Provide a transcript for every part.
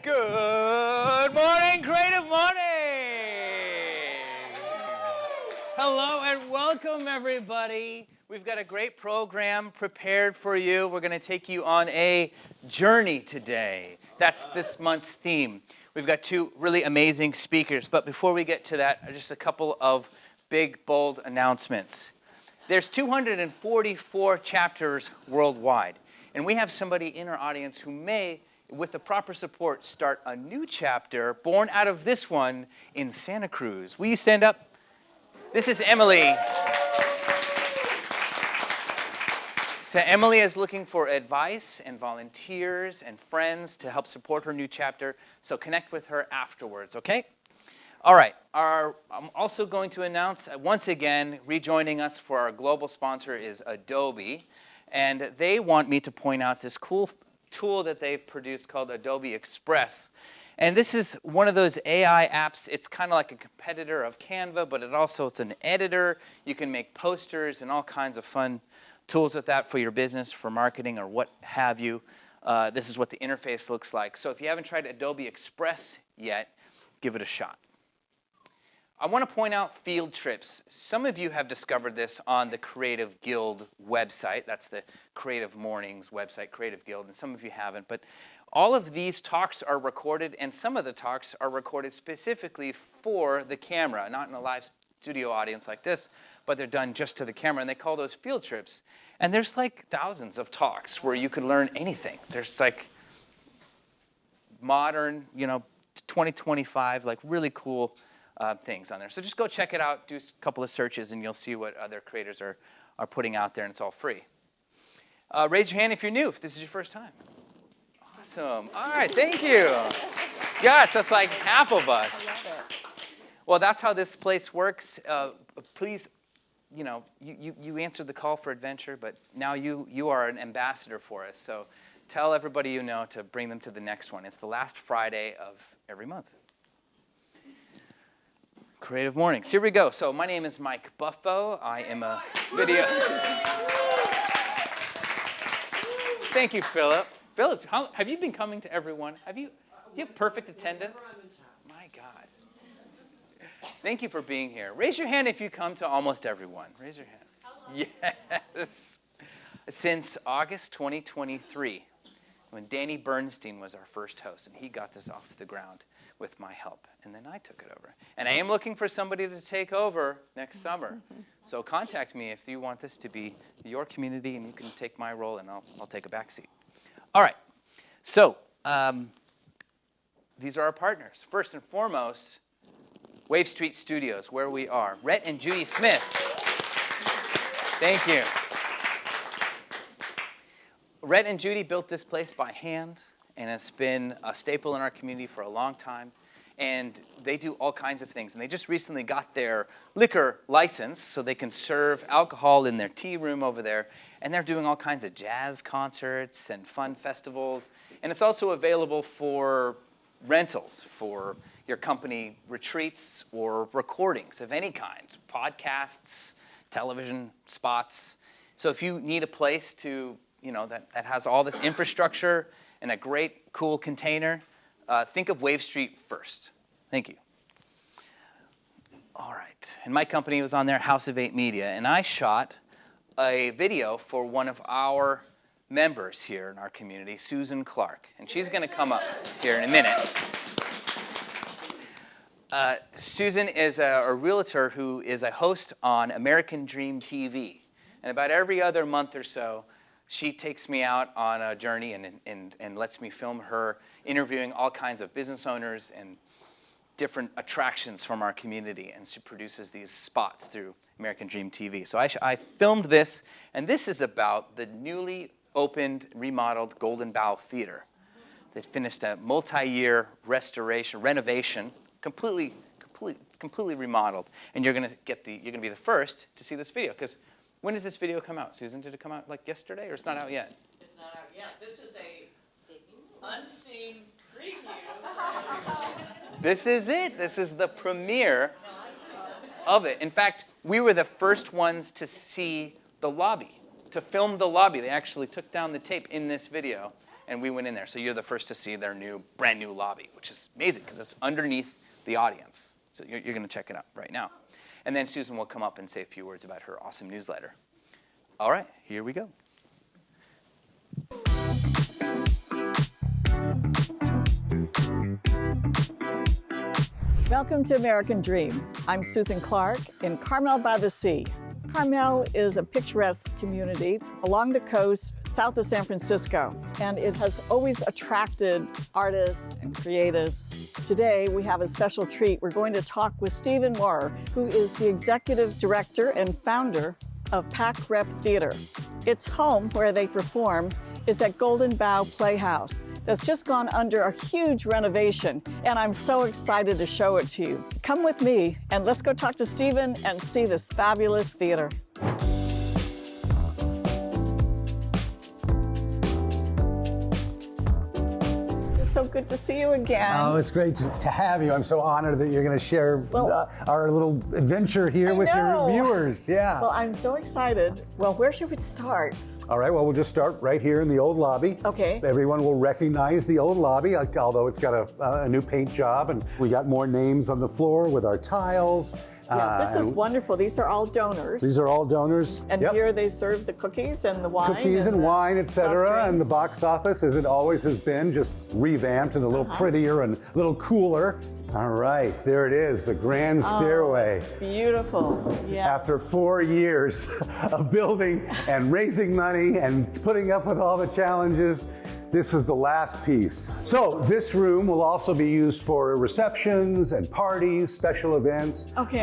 Good morning, Creative Morning! Hello and welcome, everybody. We've got a great program prepared for you. We're going to take you on a journey today. That's this month's theme. We've got two really amazing speakers, but before we get to that, just a couple of big, bold announcements. There's 244 chapters worldwide, and we have somebody in our audience who may, with the proper support, start a new chapter born out of this one in Santa Cruz. Will you stand up? This is Emily. So Emily is looking for advice and volunteers and friends to help support her new chapter, so connect with her afterwards, okay? All right, I'm also going to announce, once again, rejoining us for our global sponsor is Adobe, and they want me to point out this cool tool that they've produced called Adobe Express. And this is one of those AI apps. It's kind of like a competitor of Canva, but it's an editor. You can make posters and all kinds of fun tools with that for your business, for marketing, or what have you. This is what the interface looks like. So if you haven't tried Adobe Express yet, give it a shot. I want to point out field trips. Some of you have discovered this on the Creative Guild website. That's the Creative Mornings website, Creative Guild, and some of you haven't. But all of these talks are recorded, and some of the talks are recorded specifically for the camera, not in a live studio audience like this, but they're done just to the camera, and they call those field trips. And there's like thousands of talks where you can learn anything. There's like modern, 2025, like really cool things on there. So just go check it out, do a couple of searches, and you'll see what other creators are putting out there, and it's all free. Raise your hand if you're new, if this is your first time. Awesome. All right, thank you. Yes, that's like half of us. I love it. Well, that's how this place works. Please, you answered the call for adventure, but now you are an ambassador for us. So tell everybody you know to bring them to the next one. It's the last Friday of every month. Creative Mornings. Here we go. So my name is Mike Buffo. I am a video. Thank you, Philip. Philip, have you been coming to everyone? Do you have perfect attendance? My God. Thank you for being here. Raise your hand if you come to almost everyone. Raise your hand. Yes. Since August 2023, when Danny Bernstein was our first host, and he got this off the ground with my help, and then I took it over. And I am looking for somebody to take over next summer. So contact me if you want this to be your community, and you can take my role, and I'll take a back seat. All right. So these are our partners. First and foremost, Wave Street Studios, where we are. Rhett and Judy Smith. Thank you. Rhett and Judy built this place by hand, and it's been a staple in our community for a long time. And they do all kinds of things. And they just recently got their liquor license so they can serve alcohol in their tea room over there. And they're doing all kinds of jazz concerts and fun festivals. And it's also available for rentals for your company retreats or recordings of any kind, podcasts, television spots. So if you need a place to, that has all this infrastructure and a great, cool container, think of Wave Street first. Thank you. All right. And my company was on there, House of 8 Media, and I shot a video for one of our members here in our community, Susan Clark. And she's going to come up here in a minute. Susan is a realtor who is a host on American Dream TV. And about every other month or so, she takes me out on a journey and lets me film her interviewing all kinds of business owners and different attractions from our community. And she produces these spots through American Dream TV. So I filmed this, and this is about the newly opened, remodeled Golden Bough Theater that finished a multi-year renovation, completely remodeled. And you're gonna be the first to see this video, because when does this video come out, Susan? Did it come out like yesterday, or it's not out yet? It's not out yet. This is a unseen preview. This is it. This is the premiere of it. In fact, we were the first ones to see the lobby, to film the lobby. They actually took down the tape in this video and we went in there. So you're the first to see their brand new lobby, which is amazing because it's underneath the audience. So you're going to check it out right now. And then Susan will come up and say a few words about her awesome newsletter. All right, here we go. Welcome to American Dream. I'm Susan Clark in Carmel by the Sea. Carmel is a picturesque community along the coast south of San Francisco, and it has always attracted artists and creatives. Today, we have a special treat. We're going to talk with Stephen Moore, who is the executive director and founder of Pack Rep Theater. Its home, where they perform, is at Golden Bough Playhouse. That's just gone under a huge renovation, and I'm so excited to show it to you. Come with me, and let's go talk to Stephen and see this fabulous theater. It's so good to see you again. Oh, it's great to have you. I'm so honored that you're going to share our little adventure here with your viewers. Yeah. Well, I'm so excited. Well, where should we start? All right, well, we'll just start right here in the old lobby. Okay. Everyone will recognize the old lobby, although it's got a new paint job, and we got more names on the floor with our tiles. Yeah, this is wonderful. These are all donors. These are all donors. And here they serve the cookies and the wine. Cookies and wine, etc. And the soft box office, as it always has been, just revamped and a little prettier and a little cooler. All right, there it is, the grand stairway. Beautiful, yes. After 4 years of building and raising money and putting up with all the challenges, this was the last piece. So this room will also be used for receptions and parties, special events. Okay.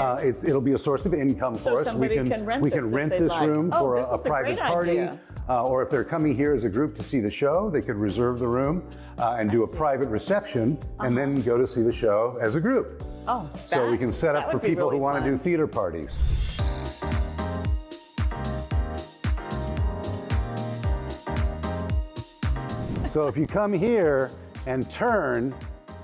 It'll be a source of income So for us. somebody can rent we this can if rent they'd this like. room Oh, for this a is a private great party. idea. Or if they're coming here as a group to see the show, they could reserve the room and do a private reception and then go to see the show as a group. Oh, So we can set up that for would be people really who want to fun. do theater parties. So if you come here and turn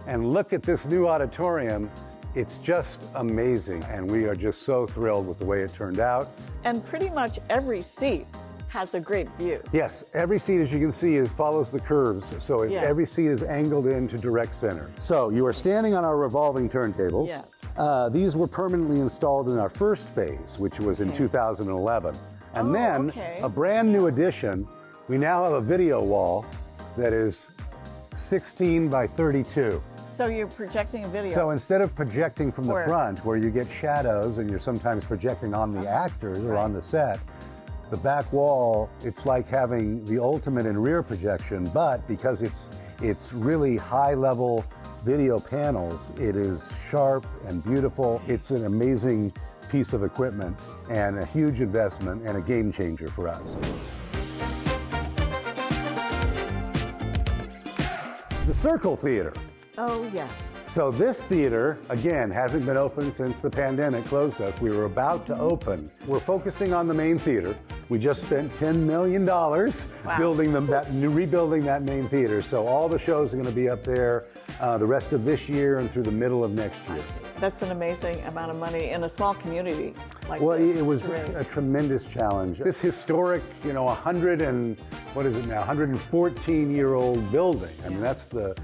and look at this new auditorium, it's just amazing. And we are just so thrilled with the way it turned out. And pretty much every seat has a great view. Yes, every seat, as you can see, follows the curves. So Yes. every seat is angled into direct center. So you are standing on our revolving turntables. Yes. These were permanently installed in our first phase, which was in 2011. And then a brand new addition, we now have a video wall that is 16 by 32. So you're projecting a video. So instead of projecting from the Or- front, where you get shadows and you're sometimes projecting on the actors or on the set, the back wall, it's like having the ultimate in rear projection, but because it's really high level video panels, it is sharp and beautiful. It's an amazing piece of equipment and a huge investment and a game changer for us. The Circle Theater. Oh, yes. So this theater, again, hasn't been open since the pandemic closed us. We were about to open. We're focusing on the main theater. We just spent $10 million rebuilding that main theater. So all the shows are going to be up there the rest of this year and through the middle of next year. That's an amazing amount of money in a small community like Well, this. it was to raise. a tremendous challenge. This historic, 114-year-old building. I mean, that's the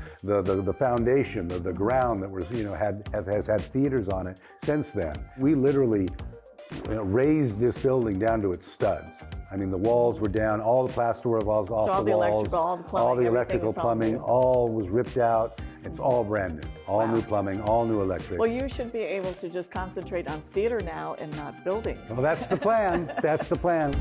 foundation, the ground that was, has had theaters on it since then. We literally raised this building down to its studs. I mean, the walls were down, all the plasterboard walls off all the the walls, electrical, all the plumbing, all the everything electrical is all plumbing, new. all was ripped out. It's all brand new, all new plumbing, all new electrics. Well, you should be able to just concentrate on theater now and not buildings. Well, that's the plan. That's the plan.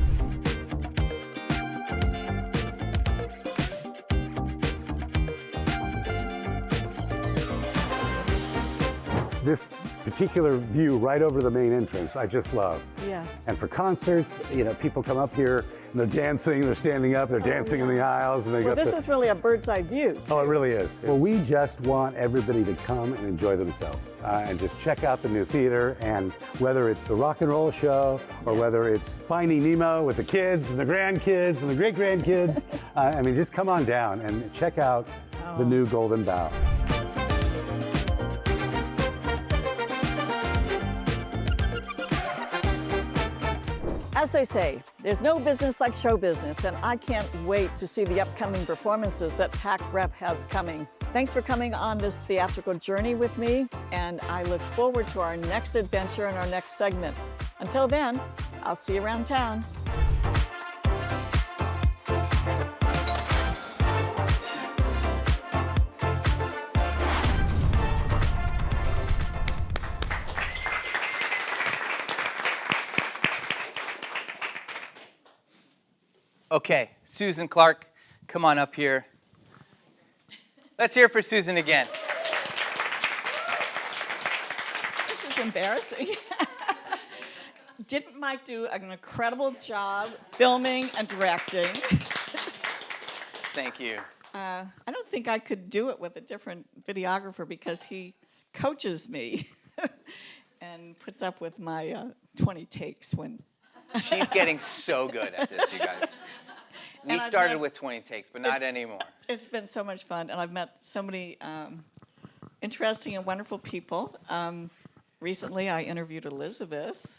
This particular view right over the main entrance, I just love. Yes. And for concerts, people come up here and they're dancing, they're standing up, they're dancing in the aisles, and they Well, got this is really a bird's eye view. Oh, it really is. Well, we just want everybody to come and enjoy themselves and just check out the new theater. And whether it's the rock and roll show or whether it's Finding Nemo with the kids and the grandkids and the great grandkids, just come on down and check out the new Golden Bough. As they say, there's no business like show business, and I can't wait to see the upcoming performances that Pac Rep has coming. Thanks for coming on this theatrical journey with me, and I look forward to our next adventure and our next segment. Until then, I'll see you around town. Okay, Susan Clark, come on up here. Let's hear it for Susan again. This is embarrassing. Didn't Mike do an incredible job filming and directing? Thank you. I don't think I could do it with a different videographer because he coaches me and puts up with my 20 takes when... She's getting so good at this, you guys. We And I've started met- with 20 takes, but not anymore. It's been so much fun, and I've met so many interesting and wonderful people. Recently, I interviewed Elizabeth,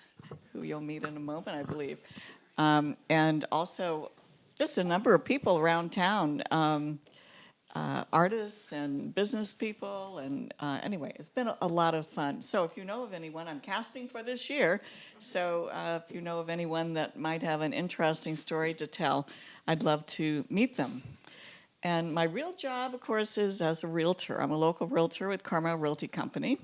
who you'll meet in a moment, I believe, and also just a number of people around town, artists and business people, and anyway, it's been a lot of fun. So if you know of anyone, I'm casting for this year, so if you know of anyone that might have an interesting story to tell, I'd love to meet them. And my real job, of course, is as a realtor. I'm a local realtor with Carmel Realty Company.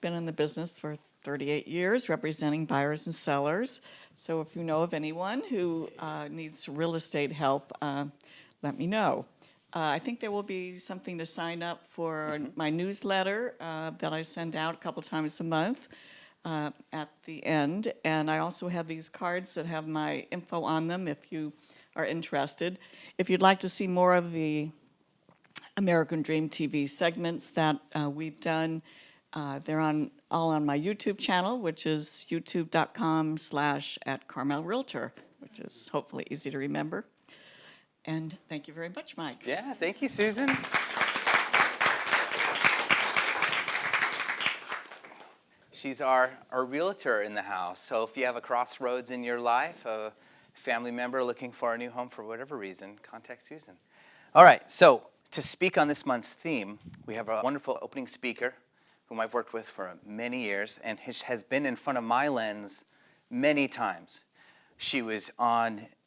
Been in the business for 38 years, representing buyers and sellers. So if you know of anyone who needs real estate help, let me know. I think there will be something to sign up for my newsletter that I send out a couple times a month at the end. And I also have these cards that have my info on them if you are interested. If you'd like to see more of the American Dream TV segments that we've done, they're all on my YouTube channel, which is youtube.com/@CarmelRealtor, which is hopefully easy to remember. And thank you very much, Mike. Yeah, thank you, Susan. She's our realtor in the house. So if you have a crossroads in your life, a family member looking for a new home for whatever reason, contact Susan. All right, so to speak on this month's theme, we have a wonderful opening speaker whom I've worked with for many years and has been in front of my lens many times. She was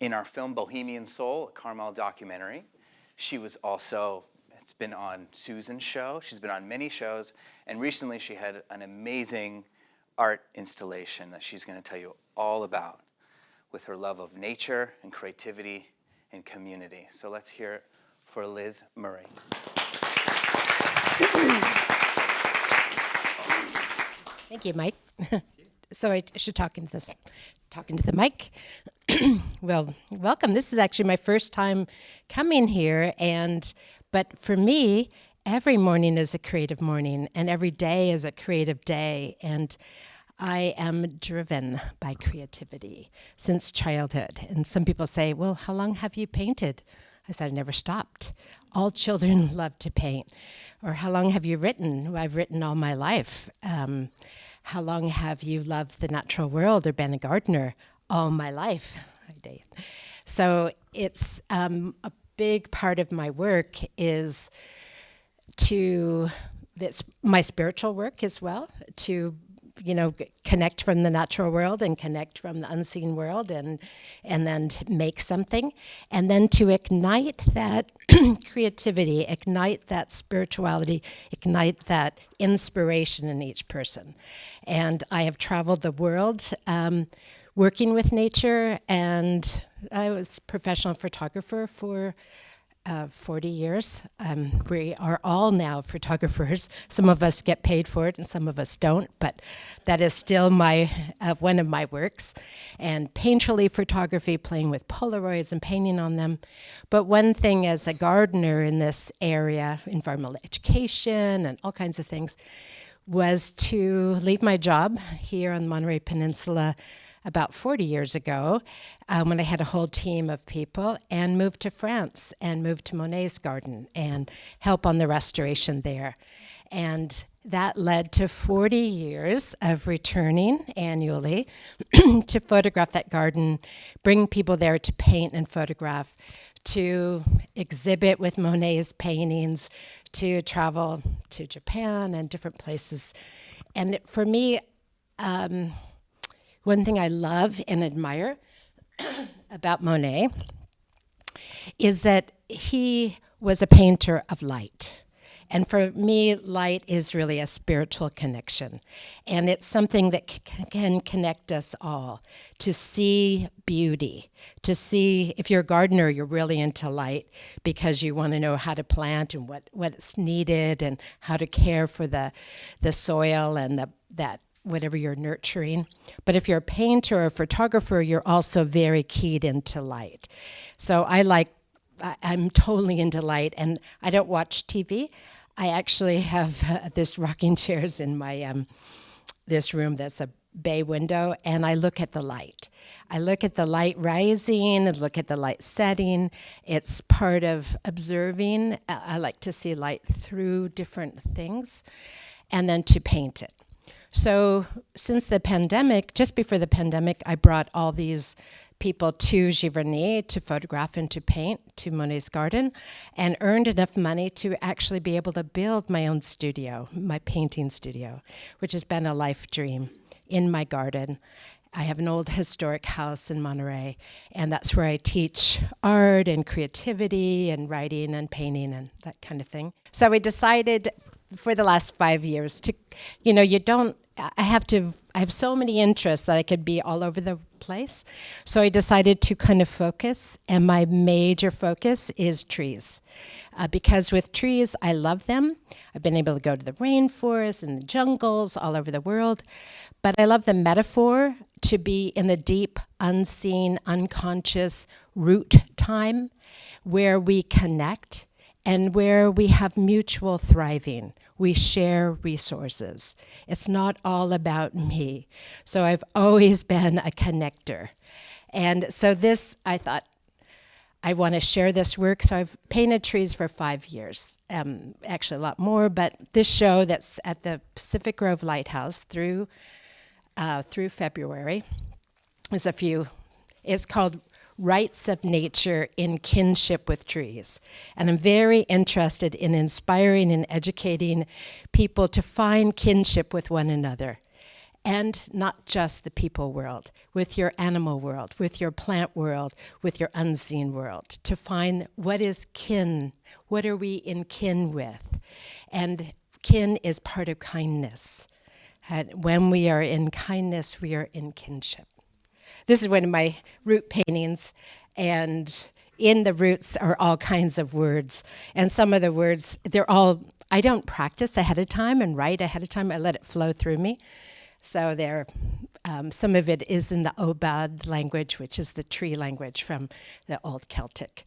in our film Bohemian Soul, a Carmel documentary. She was also, it's been on Susan's show. She's been on many shows. And recently she had an amazing art installation that she's going to tell you all about with her love of nature and creativity and community. So let's hear it for Liz Murray. Thank you, Mike. So I should talking to the mic. Well, welcome. This is actually my first time coming here, but for me, every morning is a creative morning, and every day is a creative day, and I am driven by creativity since childhood. And some people say, well, how long have you painted? I said, I never stopped. All children love to paint. Or how long have you written? Well, I've written all my life. How long have you loved the natural world or been a gardener? All my life. I did. So it's a big part of my work is that's my spiritual work as well, to connect from the natural world and connect from the unseen world and then to make something, and then to ignite that creativity, ignite that spirituality, ignite that inspiration in each person. And I have traveled the world working with nature, and I was a professional photographer for 40 years. We are all now photographers. Some of us get paid for it and some of us don't, but that is still one of my works. And painterly photography, playing with Polaroids and painting on them. But one thing as a gardener in this area, environmental education and all kinds of things, was to leave my job here on the Monterey Peninsula about 40 years ago, when I had a whole team of people, and moved to France and moved to Monet's garden and help on the restoration there. And that led to 40 years of returning annually to photograph that garden, bring people there to paint and photograph, to exhibit with Monet's paintings, to travel to Japan and different places. And for me, one thing I love and admire about Monet is that he was a painter of light. And for me, light is really a spiritual connection. And it's something that can connect us all to see beauty, to see, if you're a gardener, you're really into light because you want to know how to plant and what's needed and how to care for the soil and that whatever you're nurturing. But if you're a painter or a photographer, you're also very keyed into light. So I'm totally into light, and I don't watch TV. I actually have this rocking chairs in my this room that's a bay window, and I look at the light. I look at the light rising and look at the light setting. It's part of observing. I like to see light through different things and then to paint it. So since the pandemic, just before the pandemic, I brought all these people to Giverny to photograph and to paint to Monet's garden, and earned enough money to actually be able to build my own studio, my painting studio, which has been a life dream in my garden. I have an old historic house in Monterey, and that's where I teach art and creativity and writing and painting and that kind of thing. So we decided for the last 5 years to, I have so many interests that I could be all over the place. So I decided to kind of focus, and my major focus is trees. Because with trees, I love them. I've been able to go to the rainforest and the jungles all over the world. But I love the metaphor to be in the deep, unseen, unconscious root time where we connect and where we have mutual thriving. We share resources. It's not all about me. So I've always been a connector. And so this, I thought, I want to share this work. So I've painted trees for 5 years, actually a lot more, but this show that's at the Pacific Grove Lighthouse through February is it's called Rights of Nature in Kinship with Trees. And I'm very interested in inspiring and educating people to find kinship with one another. And not just the people world, with your animal world, with your plant world, with your unseen world, to find what is kin, what are we in kin with? And kin is part of kindness. And when we are in kindness, we are in kinship. This is one of my root paintings, and in the roots are all kinds of words. And some of the words, I don't practice ahead of time and write ahead of time. I let it flow through me. So some of it is in the Obad language, which is the tree language from the Old Celtic,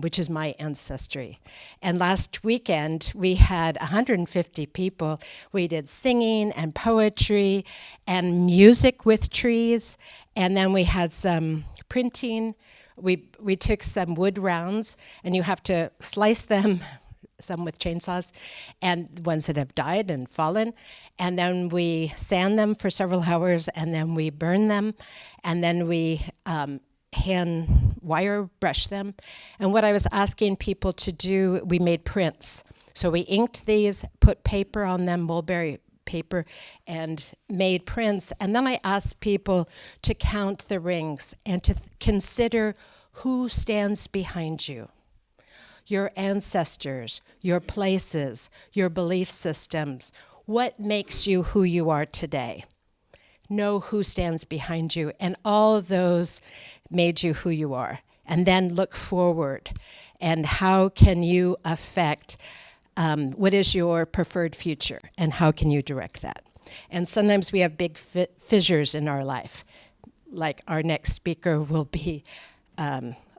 which is my ancestry. And last weekend, we had 150 people. We did singing and poetry and music with trees. And then we had some printing. We took some wood rounds, and you have to slice them, some with chainsaws, and ones that have died and fallen. And then we sand them for several hours, and then we burn them, and then we hand wire brush them. And what I was asking people to do, we made prints. So we inked these, put paper on them, mulberry paper, and made prints. And then I asked people to count the rings and to consider who stands behind you. Your ancestors, your places, your belief systems. What makes you who you are today? Know who stands behind you, and all of those made you who you are. And then look forward, and how can you affect what is your preferred future, and how can you direct that? And sometimes we have big fissures in our life, like our next speaker will be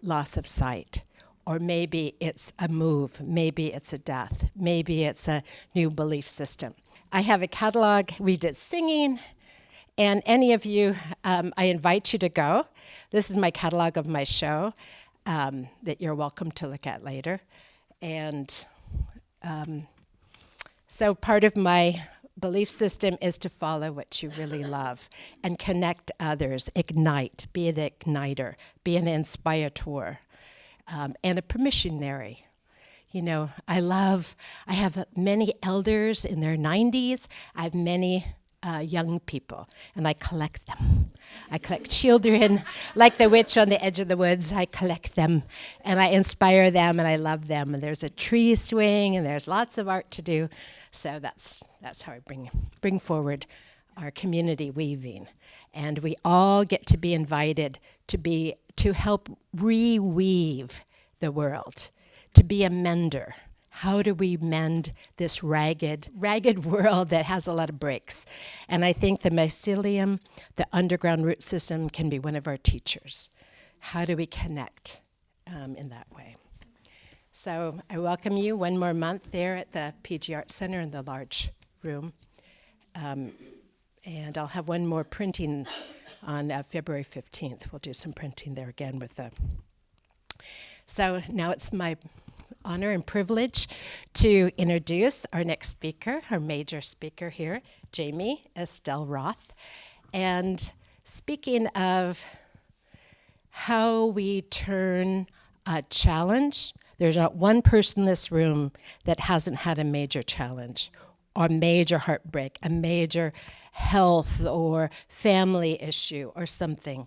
loss of sight. Or maybe it's a move, maybe it's a death, maybe it's a new belief system. I have a catalog. We did singing, and any of you, I invite you to go. This is my catalog of my show that you're welcome to look at later. And So part of my belief system is to follow what you really love and connect others, ignite, be an igniter, be an inspirator, and a permissionary. You know, I have many elders in their 90s. I have many young people, and I collect them. I collect children, like the witch on the edge of the woods. I collect them, and I inspire them, and I love them. And there's a tree swing, and there's lots of art to do. So that's how I bring forward our community weaving. And we all get to be invited to help reweave the world, to be a mender. How do we mend this ragged world that has a lot of breaks? And I think the mycelium, the underground root system, can be one of our teachers. How do we connect in that way? So I welcome you one more month there at the PG Art Center in the large room. And I'll have one more printing on February 15th. We'll do some printing there again with the... So now it's my honor and privilege to introduce our next speaker, our major speaker here, Jamie Estelle Roth. And speaking of how we turn a challenge, there's not one person in this room that hasn't had a major challenge or a major heartbreak, a major health or family issue or something.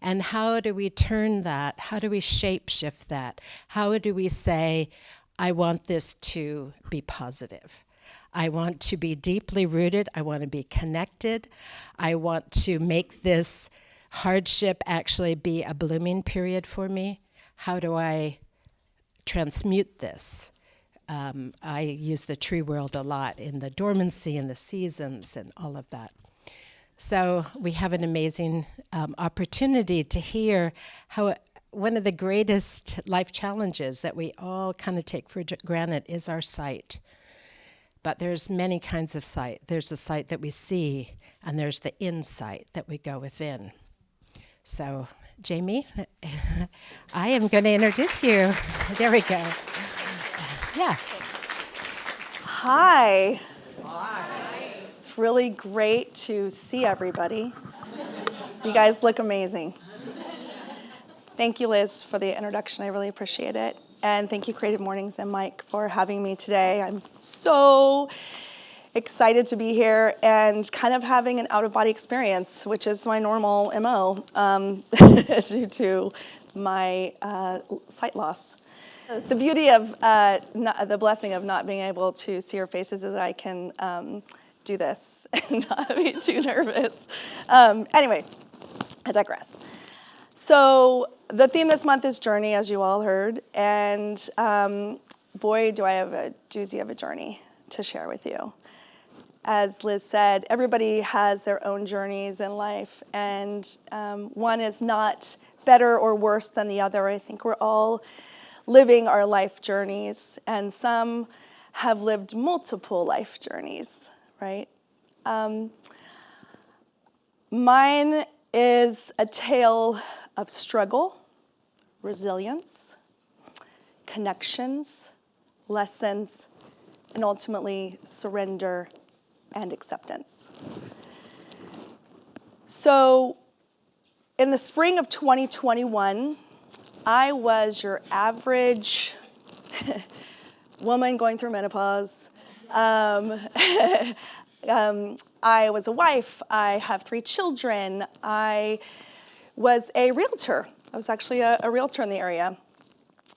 And how do we turn that? How do we shape shift that? How do we say, I want this to be positive? I want to be deeply rooted. I want to be connected. I want to make this hardship actually be a blooming period for me. How do I transmute this? I use the tree world a lot in the dormancy and the seasons and all of that. So we have an amazing opportunity to hear how one of the greatest life challenges that we all kind of take for granted is our sight. But there's many kinds of sight. There's the sight that we see, and there's the insight that we go within. So, Jamie, I am going to introduce you. There we go. Yeah. Hi. It's really great to see everybody. You guys look amazing. Thank you, Liz, for the introduction. I really appreciate it. And thank you, Creative Mornings and Mike, for having me today. I'm so excited to be here and kind of having an out-of-body experience, which is my normal MO due to my sight loss. The beauty of the blessing of not being able to see your faces is that I can do this and not be too nervous. Anyway, I digress. So the theme this month is journey, as you all heard, and boy, do I have a doozy of a journey to share with you. As Liz said, everybody has their own journeys in life, and one is not better or worse than the other. I think we're all living our life journeys, and some have lived multiple life journeys, right? Mine is a tale of struggle, resilience, connections, lessons, and ultimately surrender and acceptance. So in the spring of 2021, I was your average woman going through menopause. I was a wife. I have 3 children. I was a realtor. I was actually a realtor in the area.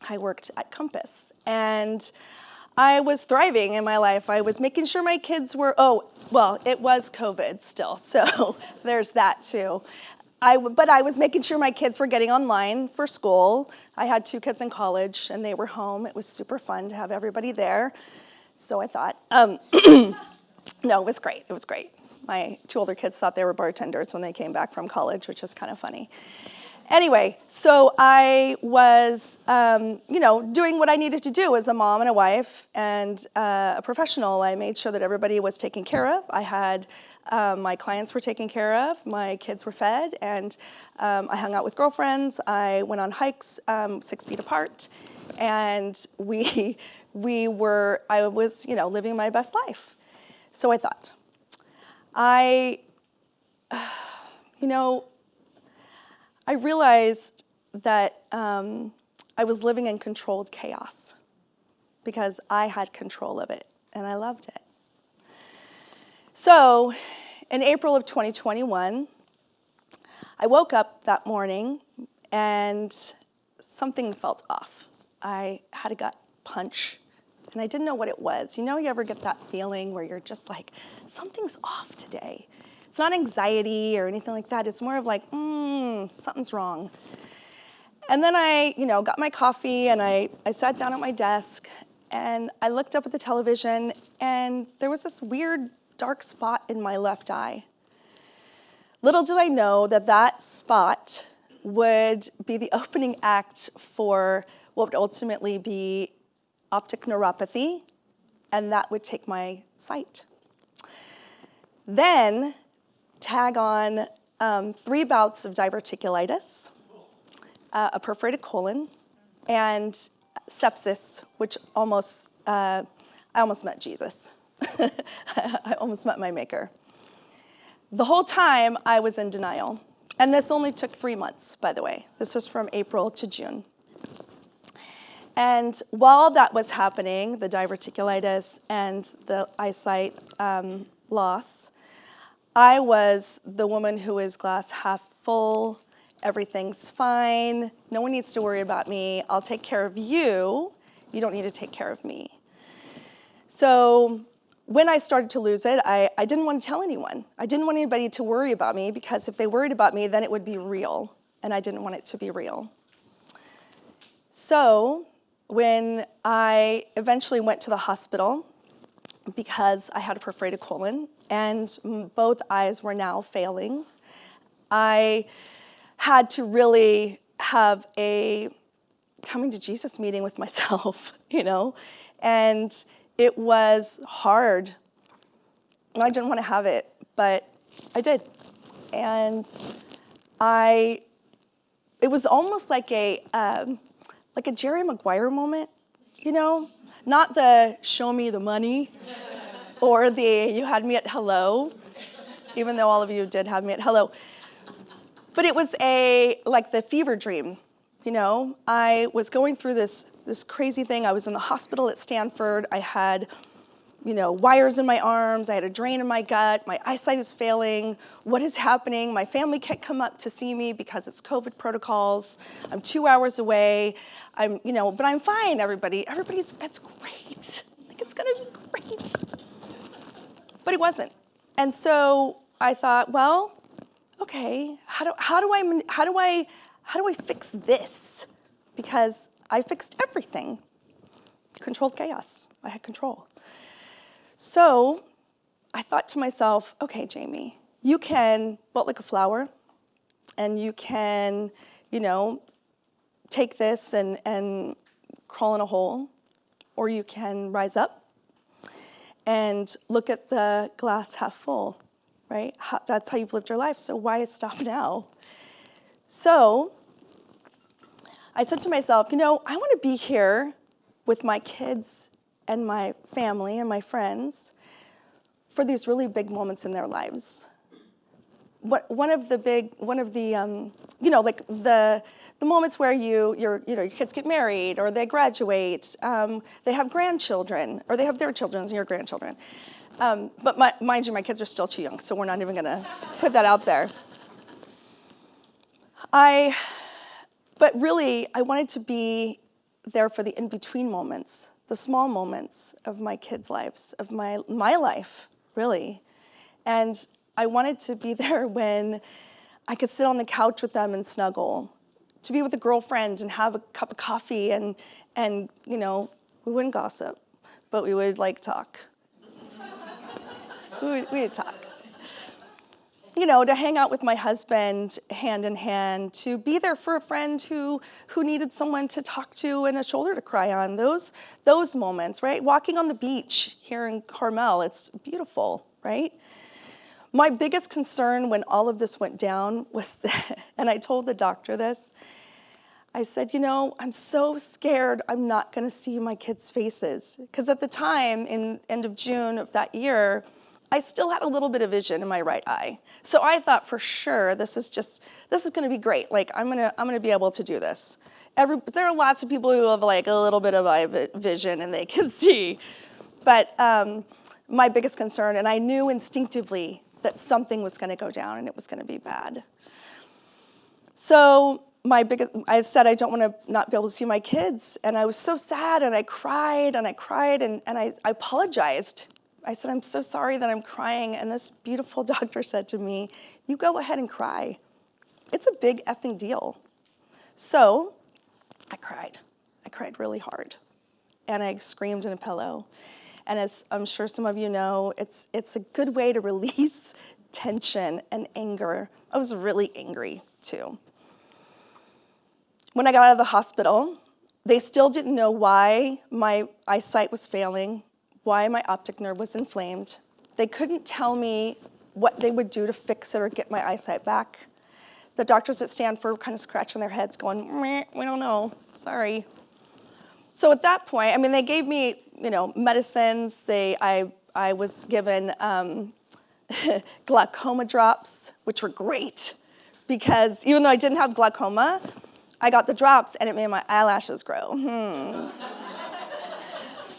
I worked at Compass, and I was thriving in my life. I was making sure my kids were, it was COVID still, so there's that too. But I was making sure my kids were getting online for school. I had 2 kids in college, and they were home. It was super fun to have everybody there. So I thought, no, it was great. It was great. My 2 older kids thought they were bartenders when they came back from college, which is kind of funny. Anyway, so I was, doing what I needed to do as a mom and a wife and a professional. I made sure that everybody was taken care of. I had my clients were taken care of. My kids were fed, and I hung out with girlfriends. I went on hikes 6 feet apart, and we I was, living my best life. So I thought, I realized that I was living in controlled chaos because I had control of it, and I loved it. So in April of 2021, I woke up that morning and something felt off. I had a gut punch, and I didn't know what it was. You ever get that feeling where you're just like, something's off today. It's not anxiety or anything like that. It's more of like, something's wrong. And then I, got my coffee, and I sat down at my desk, and I looked up at the television, and there was this weird dark spot in my left eye. Little did I know that spot would be the opening act for what would ultimately be optic neuropathy, and that would take my sight. Then tag on 3 bouts of diverticulitis, a perforated colon, and sepsis, which I almost met Jesus. I almost met my maker. The whole time I was in denial. And this only took 3 months, by the way. This was from April to June. And while that was happening, the diverticulitis and the eyesight loss, I was the woman who is glass half full. Everything's fine. No one needs to worry about me. I'll take care of you. You don't need to take care of me. So when I started to lose it, I didn't want to tell anyone. I didn't want anybody to worry about me, because if they worried about me, then it would be real, and I didn't want it to be real. So when I eventually went to the hospital, because I had a perforated colon and both eyes were now failing, I had to really have a coming to Jesus meeting with myself, and it was hard. I didn't want to have it, but I did. And it was almost like a Jerry Maguire moment, not the show me the money or the you had me at hello, even though all of you did have me at hello. But it was like the fever dream, I was going through this crazy thing. I was in the hospital at Stanford. I had, wires in my arms. I had a drain in my gut. My eyesight is failing. What is happening? My family can't come up to see me because it's COVID protocols. I'm 2 hours away. But I'm fine, everybody. It's great. It's gonna be great. But it wasn't. And so I thought, well, okay, how do I fix this? Because I fixed everything. Controlled chaos. I had control. So I thought to myself, okay, Jamie, you can wilt like a flower, and you can, take this and crawl in a hole, or you can rise up and look at the glass half full, right? That's how you've lived your life, so why stop now? So I said to myself, I want to be here with my kids and my family and my friends for these really big moments in their lives. One of the moments where your kids get married, or they graduate, they have grandchildren, or they have their children and your grandchildren. But mind you, my kids are still too young, so we're not even going to put that out there. But really, I wanted to be there for the in-between moments, the small moments of my kids' lives, of my life, really. And I wanted to be there when I could sit on the couch with them and snuggle, to be with a girlfriend and have a cup of coffee, and we wouldn't gossip, but we would talk. we would talk. To hang out with my husband hand in hand, to be there for a friend who needed someone to talk to and a shoulder to cry on. Those moments, right? Walking on the beach here in Carmel, it's beautiful, right? My biggest concern when all of this went down was, and I told the doctor this, I said, you know, I'm so scared I'm not going to see my kids' faces. Because at the time, in end of June of that year, I still had a little bit of vision in my right eye. So I thought for sure this is going to be great. Like I'm going to be able to do this. There are lots of people who have like a little bit of eye vision and they can see. But my biggest concern, and I knew instinctively that something was going to go down and it was going to be bad. So I said I don't want to not be able to see my kids, and I was so sad, and I cried, and I apologized. I said, I'm so sorry that I'm crying, and this beautiful doctor said to me, you go ahead and cry. It's a big effing deal. So I cried. I cried really hard, and I screamed in a pillow. And as I'm sure some of you know, it's a good way to release tension and anger. I was really angry, too. When I got out of the hospital, they still didn't know why my eyesight was failing, why my optic nerve was inflamed. They couldn't tell me what they would do to fix it or get my eyesight back. The doctors at Stanford were kind of scratching their heads going, meh, we don't know, sorry. So at that point, I mean, they gave me, medicines. I was given glaucoma drops, which were great because even though I didn't have glaucoma, I got the drops and it made my eyelashes grow.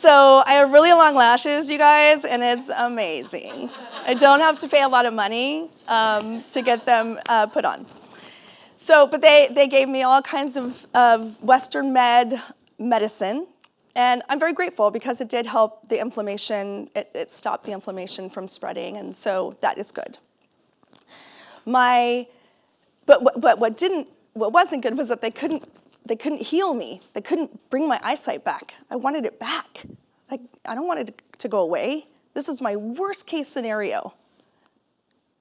So I have really long lashes, you guys, and it's amazing. I don't have to pay a lot of money to get them put on. So, but they gave me all kinds of Western medicine, and I'm very grateful because it did help the inflammation. It stopped the inflammation from spreading, and so that is good. But what wasn't good was that they couldn't heal me. They couldn't bring my eyesight back. I wanted it back. I don't want it to go away. This is my worst case scenario.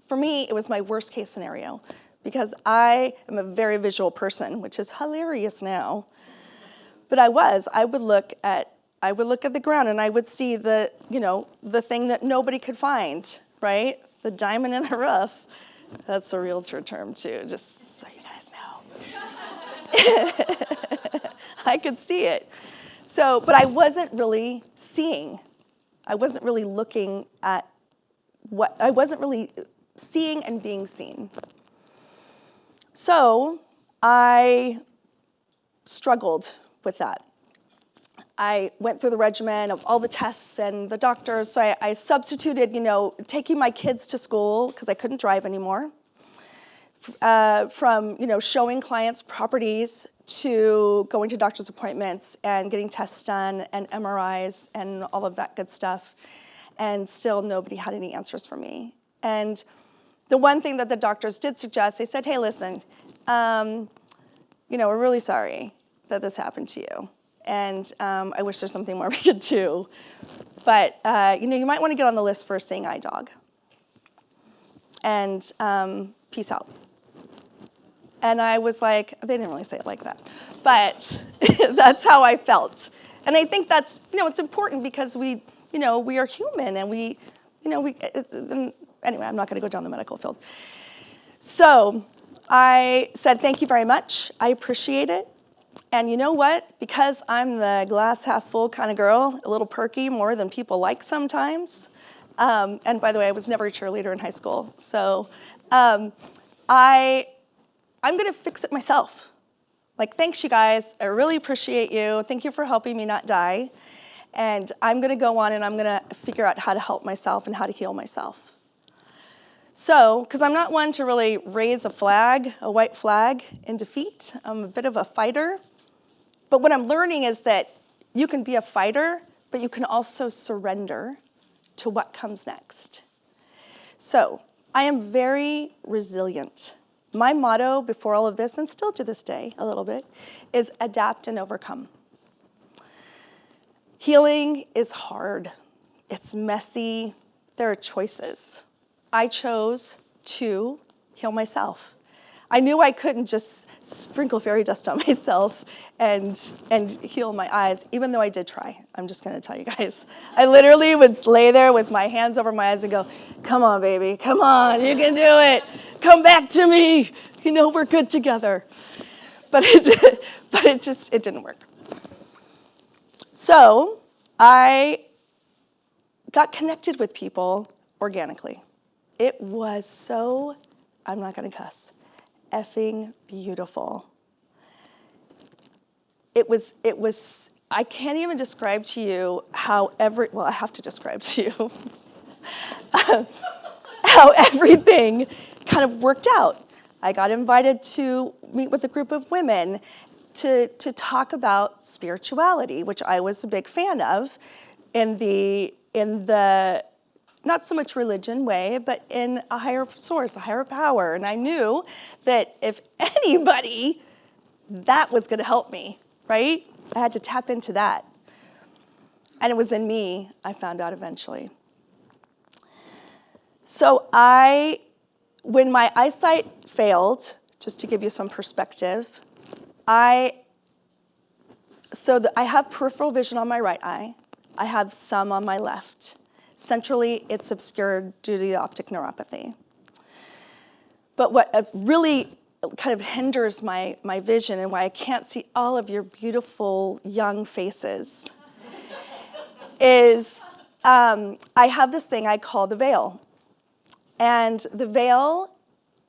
For me, it was my worst case scenario because I am a very visual person, which is hilarious now. But I would look at the ground and I would see the thing that nobody could find, right? The diamond in the rough. That's a realtor term too, just so you guys know. I could see it. So, but I wasn't really seeing. I wasn't really looking at I wasn't really seeing and being seen. So I struggled with that. I went through the regimen of all the tests and the doctors. So I substituted, taking my kids to school because I couldn't drive anymore. From showing clients properties to going to doctor's appointments and getting tests done and MRIs and all of that good stuff. And still nobody had any answers for me. And the one thing that the doctors did suggest, they said, hey, listen, we're really sorry that this happened to you. And I wish there's something more we could do. But, you might want to get on the list for a seeing eye dog. And peace out. And I was like, they didn't really say it like that. But that's how I felt. And I think that's, it's important because we are human and anyway, I'm not going to go down the medical field. So I said, thank you very much. I appreciate it. And you know what? Because I'm the glass half full kind of girl, a little perky more than people like sometimes. And by the way, I was never a cheerleader in high school. So I'm going to fix it myself. Like, thanks, you guys. I really appreciate you. Thank you for helping me not die. And I'm going to go on and I'm going to figure out how to help myself and how to heal myself. So, because I'm not one to really raise a white flag in defeat. I'm a bit of a fighter. But what I'm learning is that you can be a fighter, but you can also surrender to what comes next. So, I am very resilient. My motto before all of this, and still to this day a little bit, is adapt and overcome. Healing is hard. It's messy. There are choices. I chose to heal myself. I knew I couldn't just sprinkle fairy dust on myself and heal my eyes, even though I did try. I'm just going to tell you guys. I literally would lay there with my hands over my eyes and go, come on, baby, come on, you can do it. Come back to me. We're good together. but it didn't work. So I got connected with people organically. It was so, I'm not going to cuss, effing beautiful. It was, I can't even describe to you how I have to describe to you how everything kind of worked out. I got invited to meet with a group of women to talk about spirituality, which I was a big fan of in the not so much religion way, but in a higher source, a higher power. And I knew that if anybody, that was going to help me, right? I had to tap into that. And it was in me, I found out eventually. So when my eyesight failed, just to give you some perspective, I have peripheral vision on my right eye. I have some on my left. Centrally, it's obscured due to the optic neuropathy. But what really kind of hinders my vision and why I can't see all of your beautiful young faces is I have this thing I call the veil. And the veil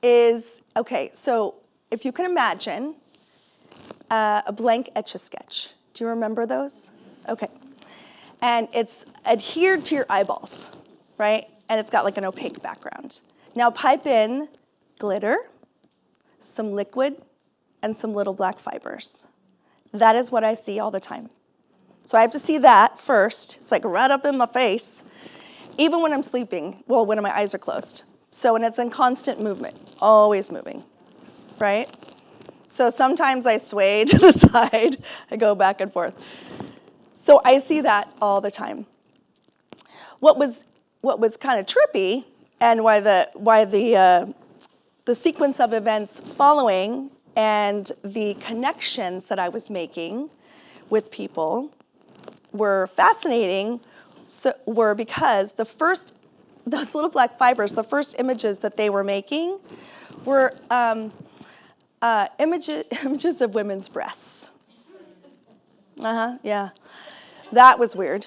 is, okay, so if you can imagine a blank Etch-a-Sketch. Do you remember those? Okay. And it's adhered to your eyeballs, right? And it's got like an opaque background. Now pipe in glitter, some liquid, and some little black fibers. That is what I see all the time. So I have to see that first. It's like right up in my face, even when I'm sleeping, well, when my eyes are closed. So when it's in constant movement, always moving, right? So sometimes I sway to the side, I go back and forth. So I see that all the time. What was kind of trippy, and why the sequence of events following and the connections that I was making with people were fascinating, were because those little black fibers, the first images that they were making were images of women's breasts. Yeah. That was weird.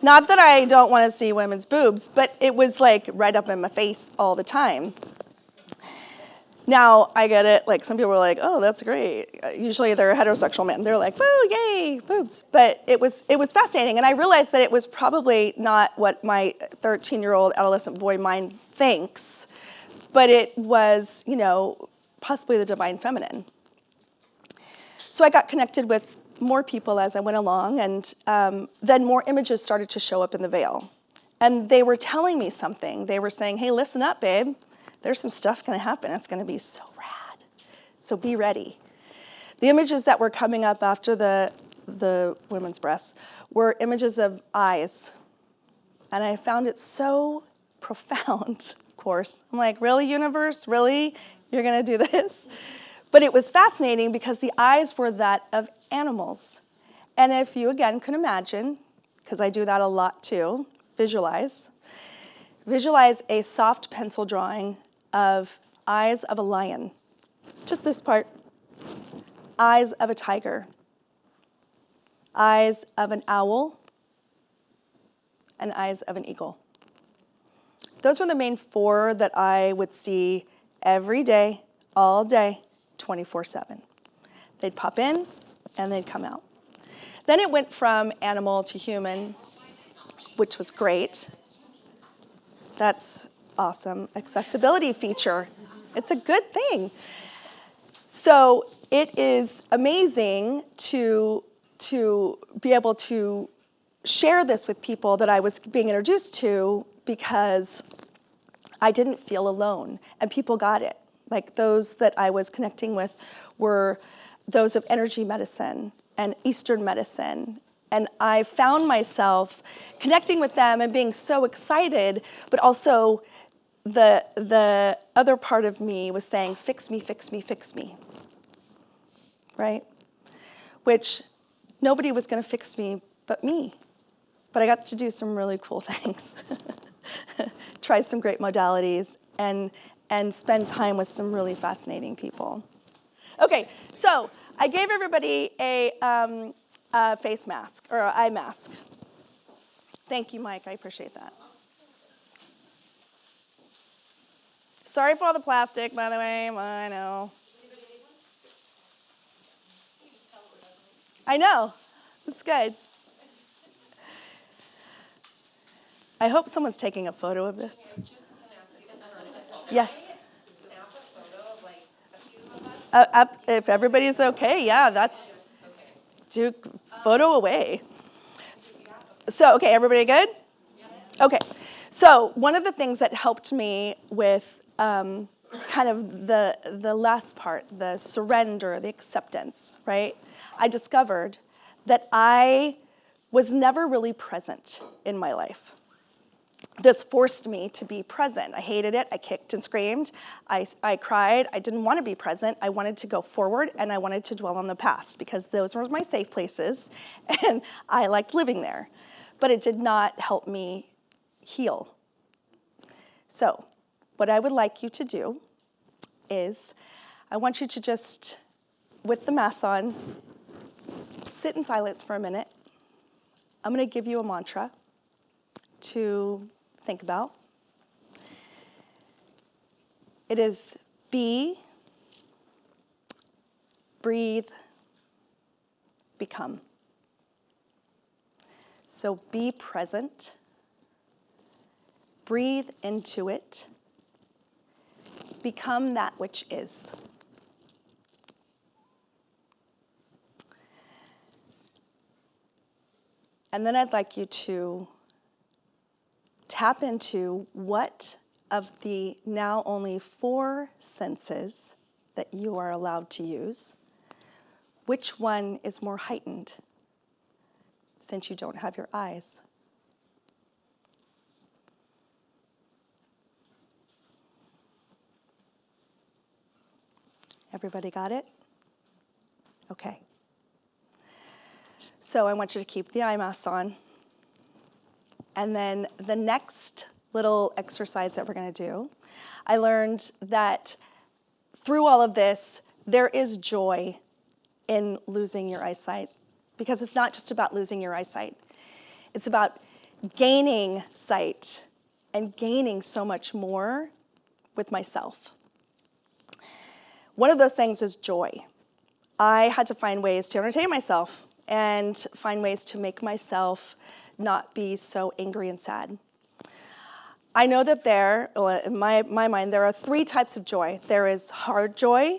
Not that I don't want to see women's boobs, but it was like right up in my face all the time. Now, I get it, like some people were like, oh, that's great. Usually they're heterosexual men. They're like, woo, yay, boobs. But it was fascinating. And I realized that it was probably not what my 13-year-old adolescent boy mind thinks, but it was, possibly the divine feminine. So I got connected with more people as I went along, and then more images started to show up in the veil. And they were telling me something. They were saying, hey, listen up, babe. There's some stuff going to happen. It's going to be so rad. So be ready. The images that were coming up after the women's breasts were images of eyes. And I found it so profound, of course. I'm like, really, universe? Really? You're going to do this? But it was fascinating because the eyes were that of animals. And if you, again, can imagine, because I do that a lot too, visualize a soft pencil drawing of eyes of a lion. Just this part. Eyes of a tiger. Eyes of an owl. And eyes of an eagle. Those were the main four that I would see every day, all day, 24/7. They'd pop in and they'd come out. Then it went from animal to human, which was great. That's awesome. Accessibility feature. It's a good thing. So it is amazing to be able to share this with people that I was being introduced to, because I didn't feel alone, and people got it. Like those that I was connecting with were those of energy medicine and Eastern medicine. And I found myself connecting with them and being so excited, but also the other part of me was saying, fix me, fix me, fix me, right? Which nobody was going to fix me but me. But I got to do some really cool things. Try some great modalities and spend time with some really fascinating people. Okay, so I gave everybody a face mask or an eye mask. Thank you, Mike. I appreciate that. Sorry for all the plastic, by the way. I know. I know. It's good. I hope someone's taking a photo of this. Yes. If everybody's okay, yeah, that's do photo away. So, okay, everybody good? Okay. So one of the things that helped me with kind of the last part, the surrender, the acceptance, right? I discovered that I was never really present in my life. This forced me to be present. I hated it. I kicked and screamed. I cried. I didn't want to be present. I wanted to go forward, and I wanted to dwell on the past because those were my safe places, and I liked living there. But it did not help me heal. So what I would like you to do is I want you to just, with the mask on, sit in silence for a minute. I'm going to give you a mantra to think about. It is be, breathe, become. So be present, breathe into it, become that which is. And then I'd like you to tap into what of the now only 4 senses that you are allowed to use, which one is more heightened since you don't have your eyes? Everybody got it? Okay. So I want you to keep the eye masks on. And then the next little exercise that we're going to do, I learned that through all of this, there is joy in losing your eyesight, because it's not just about losing your eyesight. It's about gaining sight and gaining so much more with myself. One of those things is joy. I had to find ways to entertain myself and find ways to make myself not be so angry and sad. I know that in my mind, there are 3 types of joy. There is hard joy,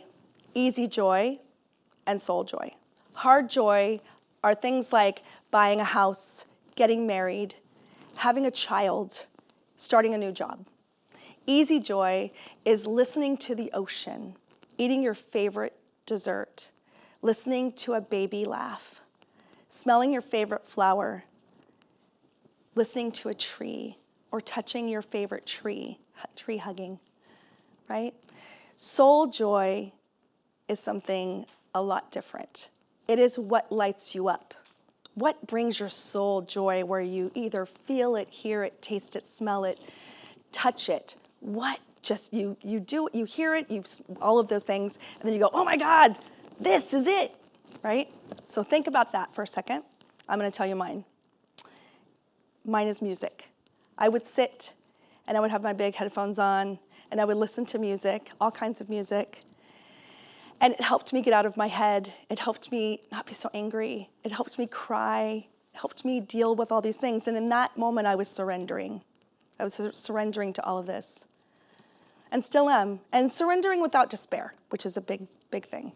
easy joy, and soul joy. Hard joy are things like buying a house, getting married, having a child, starting a new job. Easy joy is listening to the ocean, eating your favorite dessert, listening to a baby laugh, smelling your favorite flower, listening to a tree, or touching your favorite tree hugging, right? Soul joy is something a lot different. It is what lights you up. What brings your soul joy, where you either feel it, hear it, taste it, smell it, touch it? What just you do it, you hear it, all of those things, and then you go, oh my God, this is it, right? So think about that for a second. I'm going to tell you mine. Mine is music. I would sit and I would have my big headphones on and I would listen to music, all kinds of music. And it helped me get out of my head. It helped me not be so angry. It helped me cry. It helped me deal with all these things. And in that moment, I was surrendering. I was surrendering to all of this. And still am. And surrendering without despair, which is a big, big thing.